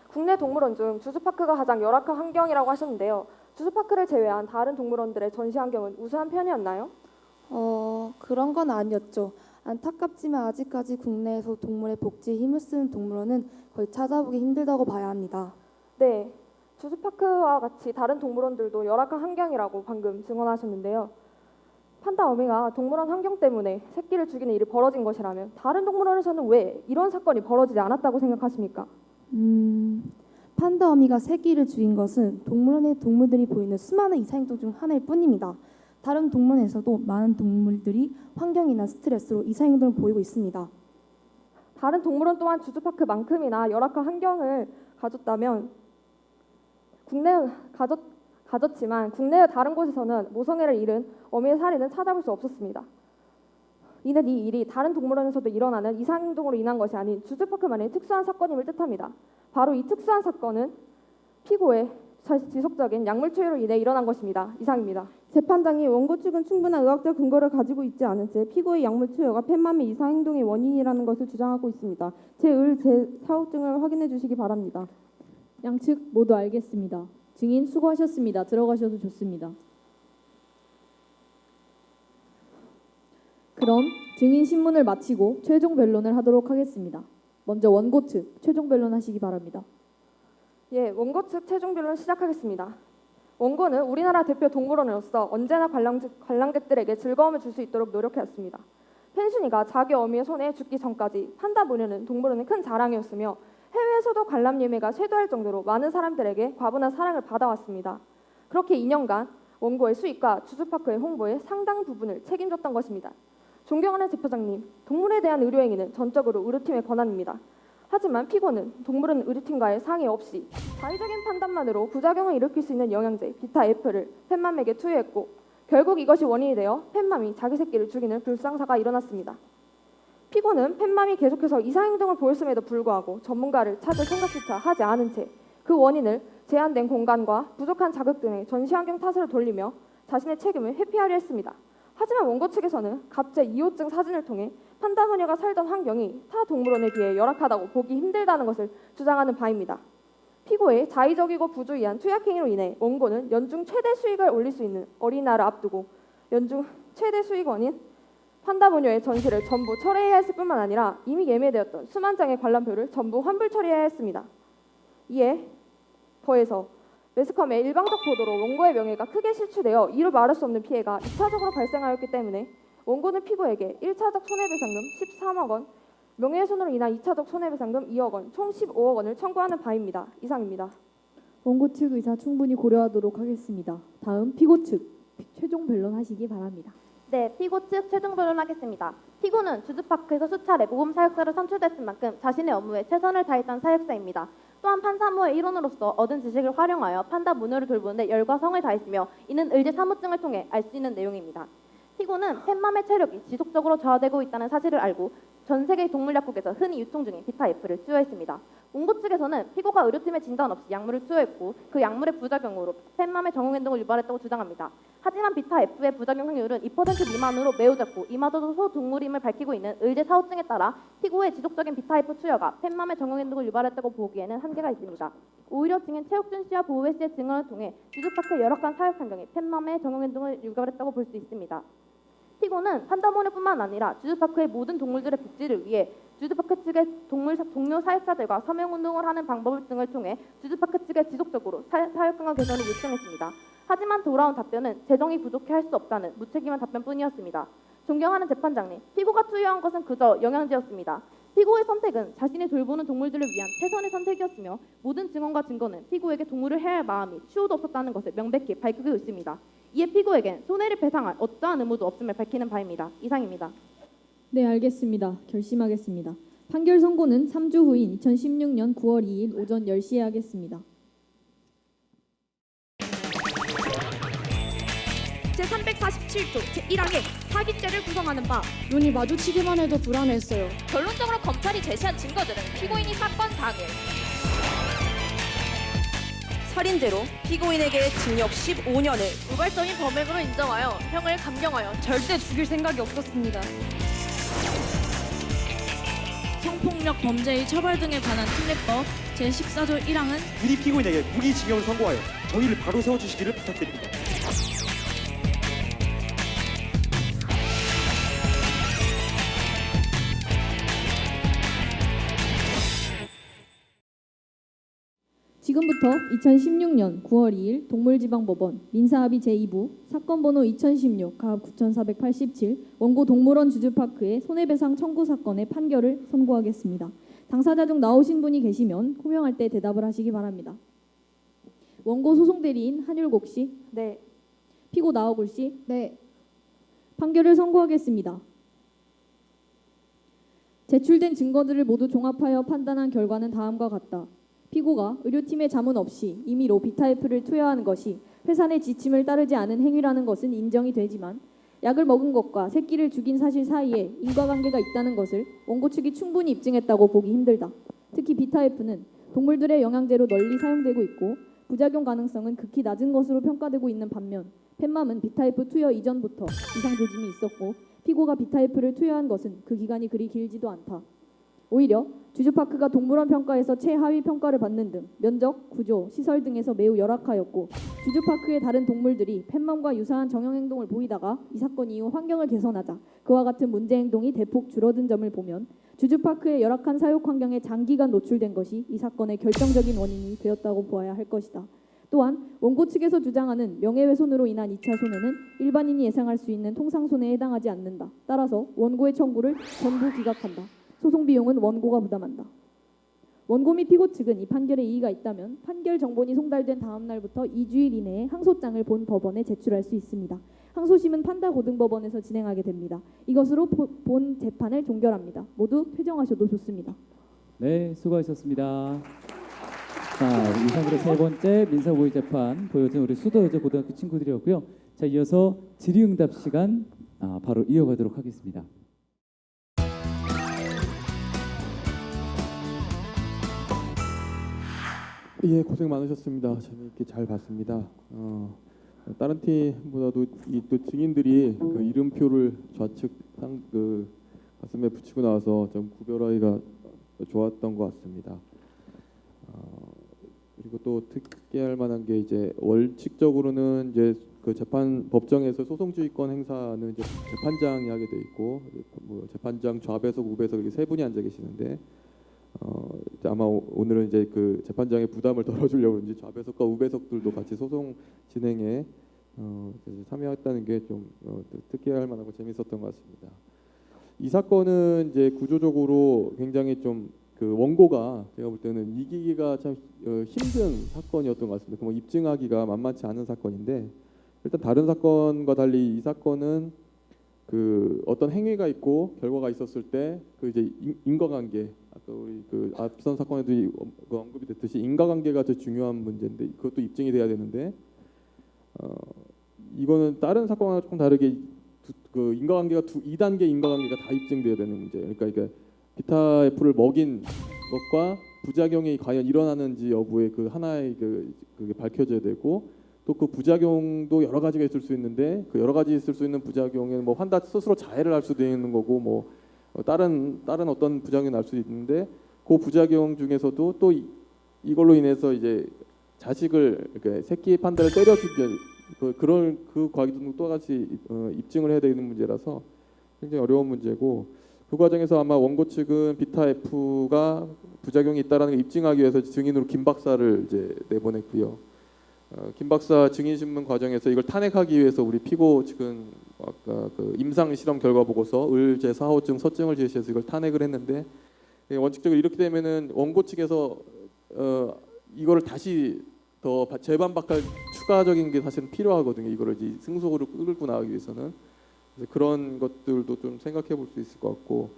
국내 동물원 중 주주파크가 가장 열악한 환경이라고 하셨는데요. 주주파크를 제외한 다른 동물원들의 전시 환경은 우수한 편이었나요? 그런 건 아니었죠. 안타깝지만 아직까지 국내에서 동물의 복지에 힘을 쓰는 동물원은 거의 찾아보기 힘들다고 봐야 합니다. 네. 주주파크와 같이 다른 동물원들도 열악한 환경이라고 방금 증언하셨는데요. 판다 어미가 동물원 환경 때문에 새끼를 죽이는 일이 벌어진 것이라면 다른 동물원에서는 왜 이런 사건이 벌어지지 않았다고 생각하십니까? 판다 어미가 새끼를 죽인 것은 동물원의 동물들이 보이는 수많은 이상행동 중 하나일 뿐입니다. 다른 동물원에서도 많은 동물들이 환경이나 스트레스로 이상행동을 보이고 있습니다. 다른 동물원 또한 주주파크만큼이나 열악한 환경을 가졌지만 국내의 다른 곳에서는 모성애를 잃은 어미의 살인은 찾아볼 수 없었습니다. 이는 이 일이 다른 동물원에서도 일어나는 이상행동으로 인한 것이 아닌 주주파크만의 특수한 사건임을 뜻합니다. 바로 이 특수한 사건은 피고의 지속적인 약물 투여로 인해 일어난 것입니다. 이상입니다. 재판장이 원고 측은 충분한 의학적 근거를 가지고 있지 않은 채 피고의 약물 투여가 팬맘의 이상 행동의 원인이라는 것을 주장하고 있습니다. 제1, 제4호증을 확인해 주시기 바랍니다. 양측 모두 알겠습니다. 증인 수고하셨습니다. 들어가셔도 좋습니다. 그럼 증인 신문을 마치고 최종 변론을 하도록 하겠습니다. 먼저 원고 측 최종 변론하시기 바랍니다. 예, 원고 측 최종 변론 시작하겠습니다. 원고는 우리나라 대표 동물원으로서 언제나 관람객들에게 즐거움을 줄 수 있도록 노력해왔습니다. 펜순이가 자기 어미의 손에 죽기 전까지 판다 모녀는 동물원의 큰 자랑이었으며 해외에서도 관람 예매가 쇄도할 정도로 많은 사람들에게 과분한 사랑을 받아왔습니다. 그렇게 2년간 원고의 수익과 주주파크의 홍보에 상당 부분을 책임졌던 것입니다. 존경하는 재판장님, 동물에 대한 의료 행위는 전적으로 의료팀의 권한입니다. 하지만 피고는 동물원 의료팀과의 상의 없이 자의적인 판단만으로 부작용을 일으킬 수 있는 영양제 비타-F를 팬맘에게 투여했고 결국 이것이 원인이 되어 팬맘이 자기 새끼를 죽이는 불상사가 일어났습니다. 피고는 팬맘이 계속해서 이상 행동을 보였음에도 불구하고 전문가를 찾을 생각조차 하지 않은 채 그 원인을 제한된 공간과 부족한 자극 등의 전시 환경 탓으로 돌리며 자신의 책임을 회피하려 했습니다. 하지만 원고 측에서는 갑제 2호증 사진을 통해 판다 모녀가 살던 환경이 타 동물원에 비해 열악하다고 보기 힘들다는 것을 주장하는 바입니다. 피고의 자의적이고 부주의한 투약 행위로 인해 원고는 연중 최대 수익을 올릴 수 있는 어린이날을 앞두고 연중 최대 수익원인 판다 모녀의 전시를 전부 철회해야 했을 뿐만 아니라 이미 예매되었던 수만 장의 관람표를 전부 환불 처리해야 했습니다. 이에 더해서 매스컴의 일방적 보도로 원고의 명예가 크게 실추되어 이루 말할 수 없는 피해가 2차적으로 발생하였기 때문에 원고는 피고에게 1차적 손해배상금 13억 원, 명예훼손으로 인한 2차적 손해배상금 2억 원, 총 15억 원을 청구하는 바입니다. 이상입니다. 원고 측 의사 충분히 고려하도록 하겠습니다. 다음 피고 측 최종 변론하시기 바랍니다. 네, 피고 측 최종 변론하겠습니다. 피고는 주주파크에서 수차례 모범 사육사로 선출됐을 만큼 자신의 업무에 최선을 다했던 사육사입니다. 또한 판사무의 일원으로서 얻은 지식을 활용하여 판다 모녀를 돌보는데 열과 성을 다했으며 이는 의제 사무증을 통해 알 수 있는 내용입니다. 피고는 팬맘의 체력이 지속적으로 저하되고 있다는 사실을 알고 전 세계 동물약국에서 흔히 유통 중인 비타-F를 투여했습니다. 원고 측에서는 피고가 의료팀의 진단 없이 약물을 투여했고 그 약물의 부작용으로 팬맘의 정응행동을 유발했다고 주장합니다. 하지만 비타-F의 부작용 확률은 2% 미만으로 매우 작고 이마저도 소동물임을 밝히고 있는 의제 사호증에 따라 피고의 지속적인 비타-F 투여가 팬맘의 정응행동을 유발했다고 보기에는 한계가 있습니다. 오히려 증인 최욱준 씨와 보우회 씨의 증언을 통해 주주파크의 열악한 사육 환경이 팬맘의 정응행동을 유발했다고 볼 수 있습니다. 피고는 판다모녀뿐만 아니라 주주파크의 모든 동물들의 복지를 위해 주주파크 측의 동료 사육사들과 서명운동을 하는 방법 등을 통해 주주파크 측에 지속적으로 사육강화 개선을 요청했습니다. 하지만 돌아온 답변은 재정이 부족해 할 수 없다는 무책임한 답변뿐이었습니다. 존경하는 재판장님, 피고가 투여한 것은 그저 영양제였습니다. 피고의 선택은 자신이 돌보는 동물들을 위한 최선의 선택이었으며 모든 증언과 증거는 피고에게 동물을 해야 할 마음이 추호도 없었다는 것을 명백히 밝히고 있습니다. 이에 피고에겐 손해를 배상할 어떠한 의무도 없음을 밝히는 바입니다. 이상입니다. 네, 알겠습니다. 결심하겠습니다. 판결 선고는 3주 후인 2016년 9월 2일 오전 10시에 하겠습니다. 제347조 제1항에 사기죄를 구성하는 바 눈이 마주치기만 해도 불안했어요. 결론적으로 검찰이 제시한 증거들은 피고인이 사건 당일 살인죄로 피고인에게 징역 15년을 우발적인 범행으로 인정하여 형을 감경하여 절대 죽일 생각이 없었습니다. 성폭력 범죄의 처벌 등에 관한 특례법 제14조 1항은 유리 피고인에게 무기징역을 선고하여 정의를 바로 세워주시기를 부탁드립니다. 지금부터 2016년 9월 2일 동물지방법원 민사합의 제2부 사건 번호 2016 가압 9487 원고 동물원 주주파크의 손해배상 청구 사건의 판결을 선고하겠습니다. 당사자 중 나오신 분이 계시면 호명할 때 대답을 하시기 바랍니다. 원고 소송 대리인 한율곡 씨, 네. 피고 나오굴 씨, 네. 판결을 선고하겠습니다. 제출된 증거들을 모두 종합하여 판단한 결과는 다음과 같다. 피고가 의료팀의 자문 없이 임의로 비타-F를 투여하는 것이 회산의 지침을 따르지 않은 행위라는 것은 인정이 되지만 약을 먹은 것과 새끼를 죽인 사실 사이에 인과관계가 있다는 것을 원고 측이 충분히 입증했다고 보기 힘들다. 특히 비타-F는 동물들의 영양제로 널리 사용되고 있고 부작용 가능성은 극히 낮은 것으로 평가되고 있는 반면 펜맘은 B타입 투여 이전부터 이상 조짐이 있었고 피고가 B타입을 투여한 것은 그 기간이 그리 길지도 않다. 오히려 주주파크가 동물원 평가에서 최하위 평가를 받는 등 면적, 구조, 시설 등에서 매우 열악하였고 주주파크의 다른 동물들이 펜맘과 유사한 정형 행동을 보이다가 이 사건 이후 환경을 개선하자 그와 같은 문제 행동이 대폭 줄어든 점을 보면 주주파크의 열악한 사육 환경에 장기간 노출된 것이 이 사건의 결정적인 원인이 되었다고 보아야 할 것이다. 또한 원고 측에서 주장하는 명예훼손으로 인한 2차 손해는 일반인이 예상할 수 있는 통상손해에 해당하지 않는다. 따라서 원고의 청구를 전부 기각한다. 소송 비용은 원고가 부담한다. 원고 및 피고 측은 이 판결에 이의가 있다면 판결 정본이 송달된 다음 날부터 2주일 이내에 항소장을 본 법원에 제출할 수 있습니다. 항소심은 판다 고등법원에서 진행하게 됩니다. 이것으로 본 재판을 종결합니다. 모두 퇴정하셔도 좋습니다. 네, 수고하셨습니다. 자, 이상으로 세 번째 민사고의 재판 보여준 우리 수도여자 고등학교 친구들이었고요. 자, 이어서 질의응답 시간 바로 이어가도록 하겠습니다. 예, 고생 많으셨습니다. 재미있게 잘 봤습니다. 다른 팀보다도 이 또 증인들이 그 이름표를 좌측 가슴에 붙이고 나와서 좀 구별하기가 좋았던 것 같습니다. 그리고 또 특기할 만한 게 이제 원칙적으로는 이제 그 재판 법정에서 소송주의권 행사는 이제 재판장이 하게 돼 있고 뭐 재판장 좌배석 우배석 이렇게 세 분이 앉아 계시는데 아마 오늘은 이제 그 재판장의 부담을 덜어주려고 이제 좌배석과 우배석들도 같이 소송 진행에 참여했다는 게 좀 특기할 만하고 재밌었던 것 같습니다. 이 사건은 이제 구조적으로 굉장히 좀 그 원고가 제가 볼 때는 이기기가 참 힘든 사건이었던 것 같습니다. 뭐 입증하기가 만만치 않은 사건인데 일단 다른 사건과 달리 이 사건은 그 어떤 행위가 있고 결과가 있었을 때 그 이제 인과관계 아까 우리 그 앞선 사건에도 언급이 됐듯이 인과관계가 더 중요한 문제인데 그것도 입증이 돼야 되는데 이거는 다른 사건과 조금 다르게 그 인과관계가 2단계 인과관계가 다 입증돼야 되는 문제. 그러니까 이게 비타 F를 먹인 것과 부작용이 과연 일어나는지 여부의 그 하나의 그게 밝혀져야 되고 또 그 부작용도 여러 가지가 있을 수 있는데 그 여러 가지 있을 수 있는 부작용에는 뭐 환자 스스로 자해를 할 수도 있는 거고 뭐 다른 어떤 부작용이 날 수도 있는데 그 부작용 중에서도 또 이걸로 인해서 이제 자식을 이렇게 새끼 판다를 때려 죽게 그런 그 과정도 똑같이 입증을 해야 되는 문제라서 굉장히 어려운 문제고 그 과정에서 아마 원고 측은 비타 F가 부작용이 있다라는 걸 입증하기 위해서 증인으로 김 박사를 이제 내보냈고요. 김 박사 증인 신문 과정에서 이걸 탄핵하기 위해서 우리 피고 측은 아까 그 임상 실험 결과 보고서 을 제4호증 서증을 제시해서 이걸 탄핵을 했는데 원칙적으로 이렇게 되면은 원고 측에서 이거를 다시 더 재반박할 추가적인 게 사실은 필요하거든요. 이거를 이제 승소로 끌고 나가기 위해서는 그런 것들도 좀 생각해 볼 수 있을 것 같고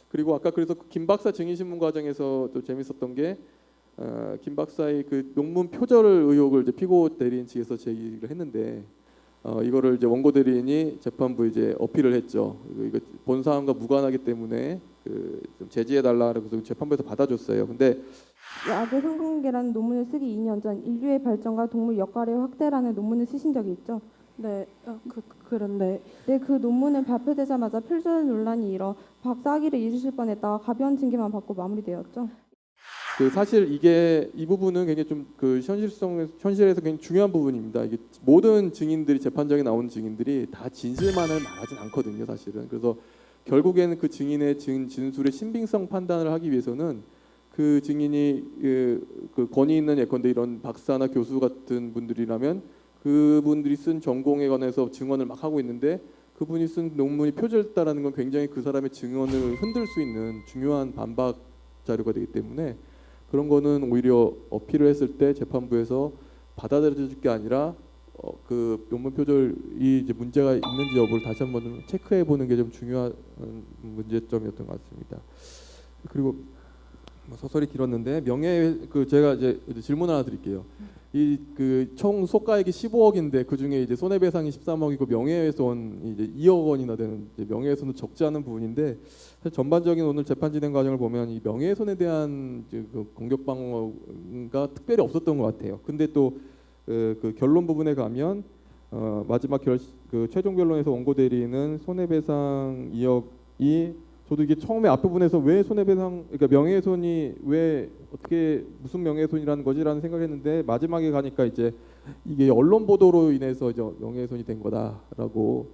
그리고 아까 그래서 김 박사 증인 신문 과정에서 또 재밌었던 게 김 박사의 그 논문 표절 의혹을 이제 피고 대리인 측에서 제기를 했는데 이거를 이제 원고 대리인이 재판부에 이제 어필을 했죠. 이거 본 사안과 무관하기 때문에 좀 제지해 달라고 해서 재판부에서 받아줬어요. 근데 약의 성관계라는 논문을 쓰기 2년 전 인류의 발전과 동물 역할의 확대라는 논문을 쓰신 적이 있죠. 네, 그런데 네, 그 논문은 발표되자마자 표절 논란이 일어 박사 학위를 잃으실 뻔했다가 가벼운 징계만 받고 마무리되었죠. 그 사실 이게 이 부분은 굉장히 좀 그 현실에서 굉장히 중요한 부분입니다. 이게 모든 증인들이 재판장에 나오는 증인들이 다 진실만을 말하진 않거든요, 사실은. 그래서 결국에는 그 증인의 진술의 신빙성 판단을 하기 위해서는 그 증인이 그 권위 있는 예컨대 이런 박사나 교수 같은 분들이라면 그분들이 쓴 전공에 관해서 증언을 막 하고 있는데 그분이 쓴 논문이 표절했다라는 건 굉장히 그 사람의 증언을 흔들 수 있는 중요한 반박 자료가 되기 때문에 그런 거는 오히려 어필을 했을 때 재판부에서 받아들여질 게 아니라 그 논문 표절이 이제 문제가 있는지 여부를 다시 한번 좀 체크해 보는 게 좀 중요한 문제점이었던 것 같습니다. 그리고 서설이 길었는데 제가 이제 질문 하나 드릴게요. 이 그 총 소가액이 15억인데 그 중에 이제 손해배상이 13억이고 명예훼손이 이제 2억 원이나 되는 명예훼손은 적지 않은 부분인데 사실 전반적인 오늘 재판 진행 과정을 보면 이 명예훼손에 대한 그 공격 방어가 특별히 없었던 것 같아요. 근데 또 그 결론 부분에 가면 마지막 그 최종 변론에서 원고 대리인은 손해배상 2억이 저도 이게 처음에 앞부분에서 왜 손해배상 그러니까 명예훼손이 왜 어떻게 무슨 명예훼손이라는 거지라는 생각했는데 마지막에 가니까 이제 이게 언론 보도로 인해서 이제 명예훼손이 된 거다라고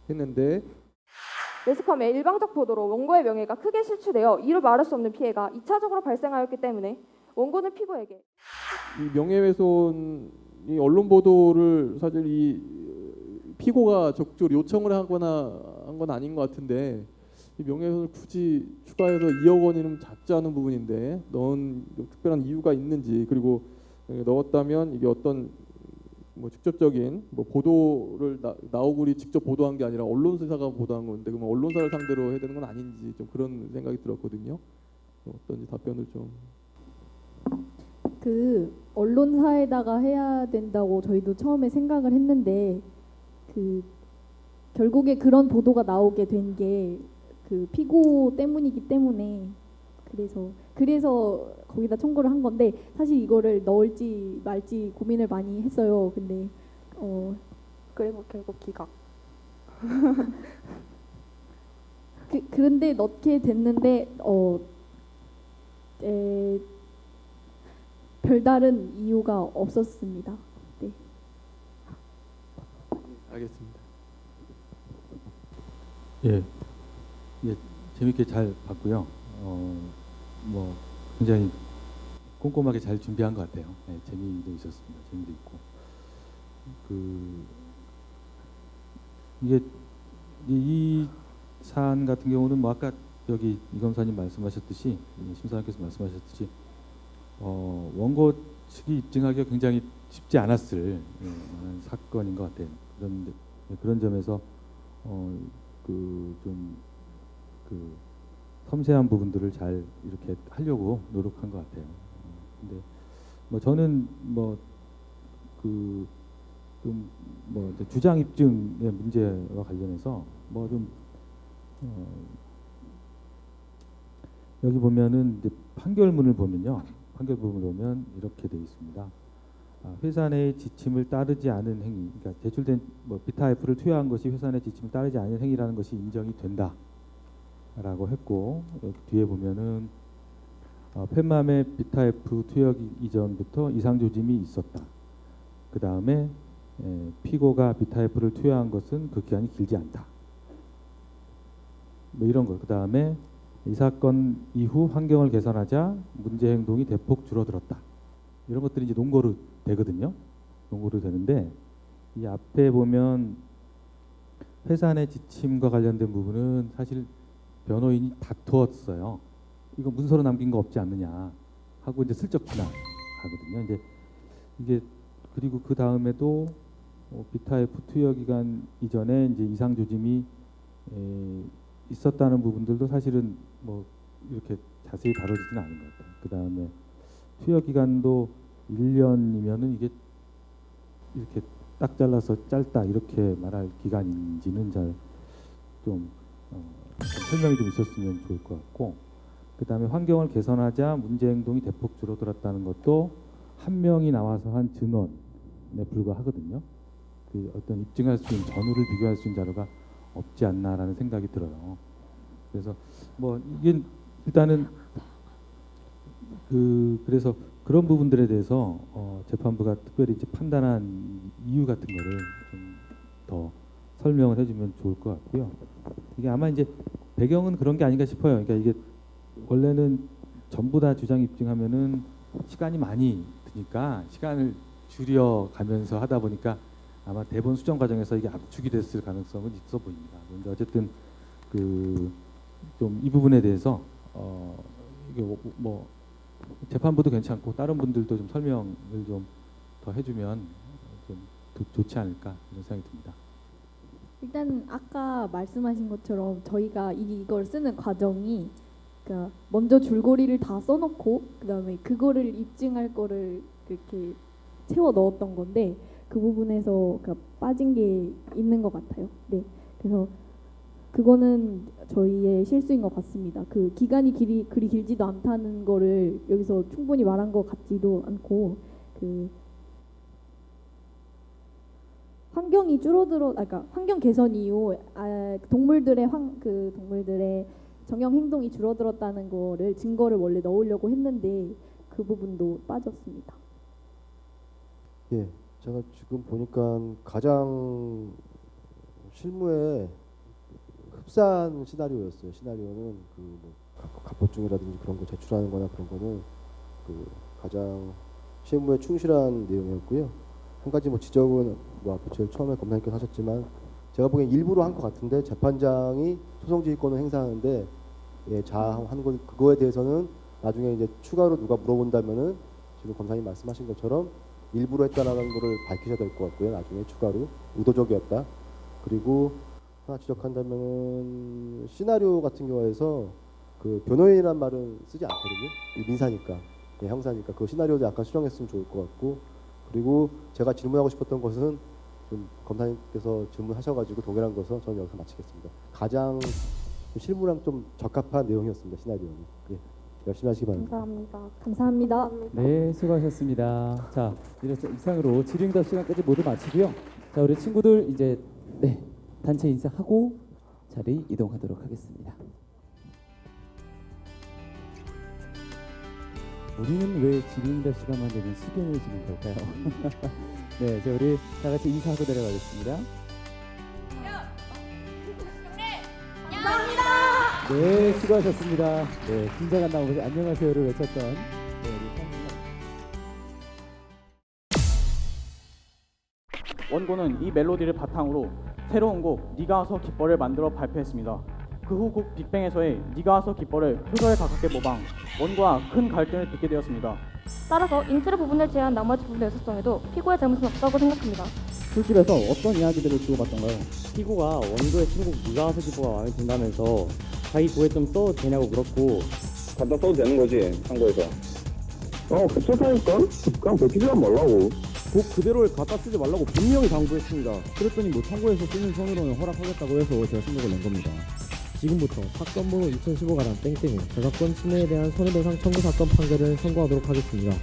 했는데 매스컴의 일방적 보도로 원고의 명예가 크게 실추되어 이루 말할 수 없는 피해가 2차적으로 발생하였기 때문에 원고는 피고에게 이 명예훼손이 언론 보도를 사실 이 피고가 적극적으로 요청을 하거나 한 건 아닌 것 같은데 이 명예훼손을 굳이 추가해서 2억 원이면 작지 않은 부분인데 넣은 특별한 이유가 있는지 그리고 넣었다면 이게 어떤 뭐 직접적인 뭐 보도를 나오구리 직접 보도한 게 아니라 언론사가 보도한 건데 그러면 언론사를 상대로 해야 되는 건 아닌지 좀 그런 생각이 들었거든요. 어떤지 답변을 좀. 그 언론사에다가 해야 된다고 저희도 처음에 생각을 했는데 그 결국에 그런 보도가 나오게 된 게 그 피고 때문이기 때문에 그래서 거기다 청구를 한 건데 사실 이거를 넣을지 말지 고민을 많이 했어요. 근데 그리고 결국 기각. 그런데 넣게 됐는데 별다른 이유가 없었습니다. 네. 알겠습니다. 예, 재밌게 잘 봤고요. 뭐 굉장히 꼼꼼하게 잘 준비한 것 같아요. 네, 재미도 있었습니다. 재미도 있고 이게 이 사안 같은 경우는 뭐 아까 여기 이 검사님 말씀하셨듯이 심사장께서 말씀하셨듯이 원고 측이 입증하기가 굉장히 쉽지 않았을 사건인 것 같아요. 그런데 그런 점에서 섬세한 부분들을 잘 이렇게 하려고 노력한 것 같아요. 근데 뭐 저는 주장 입증의 문제와 관련해서 여기 보면은 이제 판결문을 보면 이렇게 되어 있습니다. 회사 내의 지침을 따르지 않은 행위, 그러니까 제출된 비타 F를 투여한 것이 회사 내 지침을 따르지 않은 행위라는 것이 인정이 된다라고 했고 뒤에 보면은 팻맘의 비타 F 투여 이전부터 이상 조짐이 있었다. 그 다음에 피고가 비타 F를 투여한 것은 그 기간이 길지 않다. 뭐 이런 거. 그 다음에 이 사건 이후 환경을 개선하자 문제 행동이 대폭 줄어들었다. 이런 것들이 이제 논거로 되거든요. 논거로 되는데 이 앞에 보면 회사 내 지침과 관련된 부분은 사실 변호인이 다투었어요. 이거 문서로 남긴 거 없지 않느냐 하고 이제 슬쩍 지나가거든요. 이제 이게 그리고 그 다음에도 비타 F 투여 기간 이전에 이제 이상 조짐이 있었다는 부분들도 사실은 뭐 이렇게 자세히 다뤄지지는 않은 것 같아요. 그 다음에 투여 기간도 1년이면은 이게 이렇게 딱 잘라서 짧다 이렇게 말할 기간인지는 잘 좀 설명이 좀 있었으면 좋을 것 같고, 그 다음에 환경을 개선하자 문제 행동이 대폭 줄어들었다는 것도 한 명이 나와서 한 증언에 불과하거든요. 그 어떤 입증할 수 있는 전후를 비교할 수 있는 자료가 없지 않나라는 생각이 들어요. 그래서 뭐 이게 일단은 그래서 그런 부분들에 대해서 재판부가 특별히 이제 판단한 이유 같은 거를 좀 더 설명을 해주면 좋을 것 같고요. 이게 아마 이제 배경은 그런 게 아닌가 싶어요. 그러니까 이게 원래는 전부 다 주장 입증하면은 시간이 많이 드니까 시간을 줄여가면서 하다 보니까 아마 대본 수정 과정에서 이게 압축이 됐을 가능성은 있어 보입니다. 그런데 어쨌든 좀 이 부분에 대해서 이게 뭐 재판부도 괜찮고 다른 분들도 좀 설명을 좀 더 해주면 좀 좋지 않을까 이런 생각이 듭니다. 일단 아까 말씀하신 것처럼 저희가 이걸 쓰는 과정이 그러니까 먼저 줄거리를 다 써놓고 그다음에 그거를 입증할 거를 이렇게 채워 넣었던 건데 그 부분에서 그러니까 빠진 게 있는 것 같아요. 네, 그래서 그거는 저희의 실수인 것 같습니다. 그 기간이 그리 길지도 않다는 거를 여기서 충분히 말한 것 같지도 않고 환경이 줄어들어, 그러니까 환경 개선 이후 동물들의 동물들의 정형 행동이 줄어들었다는 거를 증거를 원래 넣으려고 했는데 그 부분도 빠졌습니다. 예, 제가 지금 보니까 가장 실무에 흡사한 시나리오였어요. 시나리오는 뭐 갑보증이라든지 그런 거 제출하는 거나 그런 거는 가장 실무에 충실한 내용이었고요. 한 가지 뭐 지적은 뭐 앞에 제일 처음에 검사님께서 하셨지만 제가 보기엔 일부러 한 것 같은데 재판장이 소송지휘권을 행사하는데 자한 거 그거에 대해서는 나중에 이제 추가로 누가 물어본다면은 지금 검사님 말씀하신 것처럼 일부러 했다라는 거를 밝히셔야 될 것 같고요. 나중에 추가로 의도적이었다. 그리고 하나 지적한다면은 시나리오 같은 경우에서 그 변호인이란 말은 쓰지 않거든요. 민사니까, 형사니까 그 시나리오도 약간 수정했으면 좋을 것 같고, 그리고 제가 질문하고 싶었던 것은 좀 검사님께서 질문하셔가지고 동일한 것은 저는 여기서 마치겠습니다. 가장 실무랑 좀 적합한 내용이었습니다. 시나리오는. 예, 열심히 하시기 바랍니다. 감사합니다. 네, 수고하셨습니다. 자, 이렇게 이상으로 질의응답 시간까지 모두 마치고요. 자, 우리 친구들 이제 단체 인사하고 자리 이동하도록 하겠습니다. 우리는 왜 질의응답 시간만 되면 숙연해지는 걸까요? 네, 자, 우리 다 같이 인사하고 내려가겠습니다. 감사합니다. 네, 수고하셨습니다. 네, 긴장한 나머지 안녕하세요를 외쳤던 원고는 이 멜로디를 바탕으로 새로운 곡 네가 와서 기뻐를 만들어 발표했습니다. 그 후 곡 빅뱅에서의 네가 와서 기뻐를 표절에 가깝게 모방, 원고와 큰 갈등을 빚게 되었습니다. 따라서 인트로 부분을 제외한 나머지 부분의 연속성에도 피고의 잘못은 없다고 생각합니다. 술집에서 어떤 이야기들을 주고받던가요? 피고가 원고의 신곡 네가 와서 기뻐가 마음에 든다면서 자기 곡에 좀 써도 되냐고 물었고, 갖다 써도 되는 거지, 참고해서. 괜찮다니까? 그냥 베끼지만 말라고. 곡 그대로를 갖다 쓰지 말라고 분명히 당부했습니다. 그랬더니 뭐 참고해서 쓰는 선으로는 허락하겠다고 해서 제가 신곡을 낸 겁니다. 지금부터 사건 번호 2015가람 땡땡이 저작권 침해에 대한 손해배상 청구 사건 판결을 선고하도록 하겠습니다.